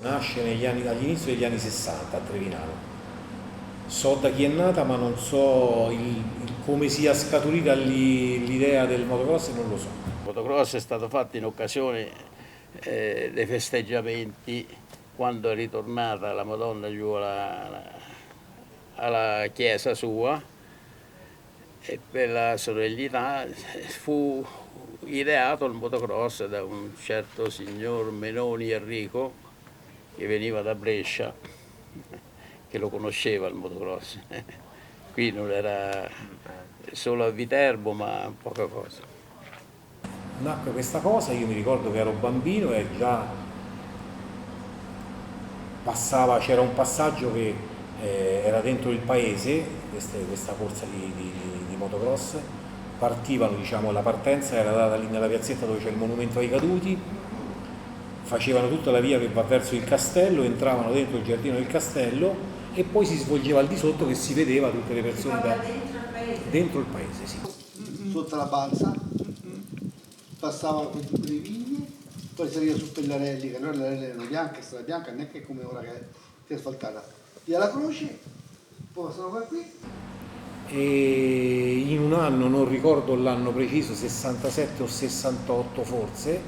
Nasce all'inizio degli anni 60 a Trevinano. So da chi è nata, ma non so come sia scaturita l'idea del motocross, non lo so. Il motocross è stato fatto in occasione dei festeggiamenti quando è ritornata la Madonna giù alla chiesa sua, e per la sorellità fu ideato il motocross da un certo signor Menoni Enrico che veniva da Brescia, che lo conosceva il motocross. Qui non era solo a Viterbo, ma poca cosa. Nacque questa cosa, io mi ricordo che ero bambino e già c'era un passaggio che era dentro il paese, questa corsa di motocross, partivano, diciamo, la partenza era data lì nella piazzetta dove c'è il monumento ai caduti, facevano tutta la via che va verso il castello, entravano dentro il giardino del castello e poi si svolgeva al di sotto che si vedeva tutte le persone dentro il paese, sì. Sotto la balsa, passava con i vigni, poi saliva su Pellarelli, che allora le erano bianche, strada bianca, non è che come ora che è asfaltata. Via la Croce, poi passano qua qui. E in un anno, non ricordo l'anno preciso, 67 o 68 forse,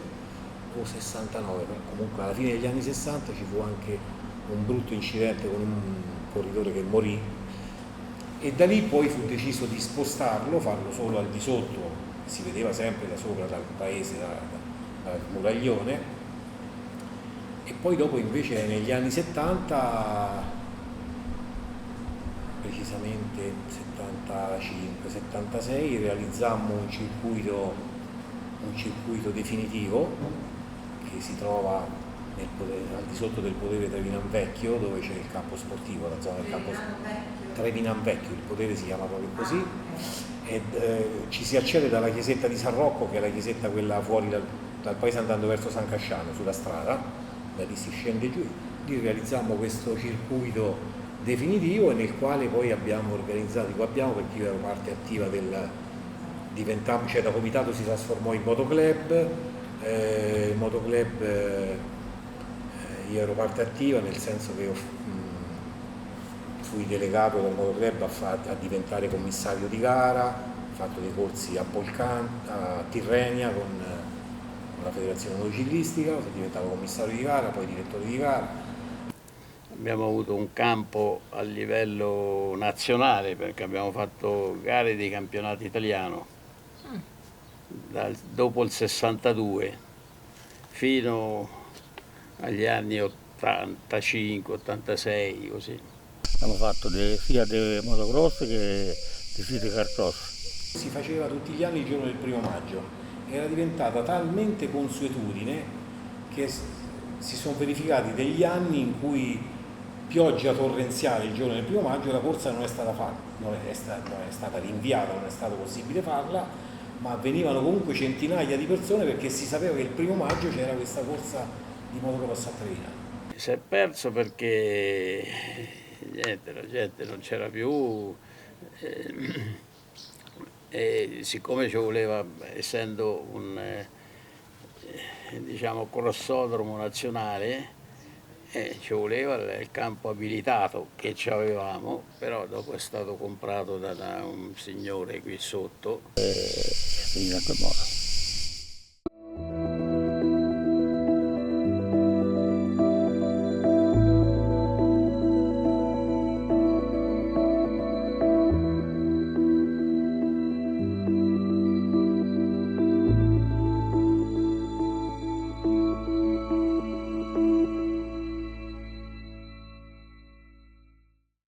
o 69, però comunque alla fine degli anni 60 ci fu anche un brutto incidente con un corridore che morì e da lì poi fu deciso di spostarlo, farlo solo al di sotto, si vedeva sempre da sopra dal paese, dal muraglione, e poi dopo invece negli anni 70, precisamente 75-76, realizzammo un circuito definitivo che si trova al di sotto del Podere Trevinan Vecchio, dove c'è il campo sportivo, la zona del campo Trevinan Vecchio, il Podere si chiama proprio così, ed ci si accede dalla chiesetta di San Rocco, che è la chiesetta quella fuori dal paese andando verso San Casciano, sulla strada, da lì si scende giù. Lì realizzammo questo circuito definitivo e nel quale poi abbiamo organizzato, dico abbiamo perché io ero parte attiva cioè da comitato si trasformò in motoclub, il motoclub, io ero parte attiva nel senso che fui delegato dal motoclub a diventare commissario di gara, ho fatto dei corsi a Tirrenia con la federazione motociclistica, sono diventato commissario di gara, poi direttore di gara. Abbiamo avuto un campo a livello nazionale perché abbiamo fatto gare di campionato italiano dopo il 62 fino agli anni 85-86 così. Abbiamo fatto sia di motocross che di citicross. Si faceva tutti gli anni il giorno del 1° maggio, era diventata talmente consuetudine che si sono verificati degli anni in cui pioggia torrenziale il giorno del 1° maggio, la corsa non è stata fatta, non è stata rinviata, non è stato possibile farla, ma venivano comunque centinaia di persone perché si sapeva che il 1° maggio c'era questa corsa di motocross a Treviso. Si è perso perché niente, la gente non c'era più e siccome ci voleva, essendo un diciamo crossodromo nazionale, ci voleva il campo abilitato che ci avevamo, però dopo è stato comprato da un signore qui sotto. E finita a quel modo.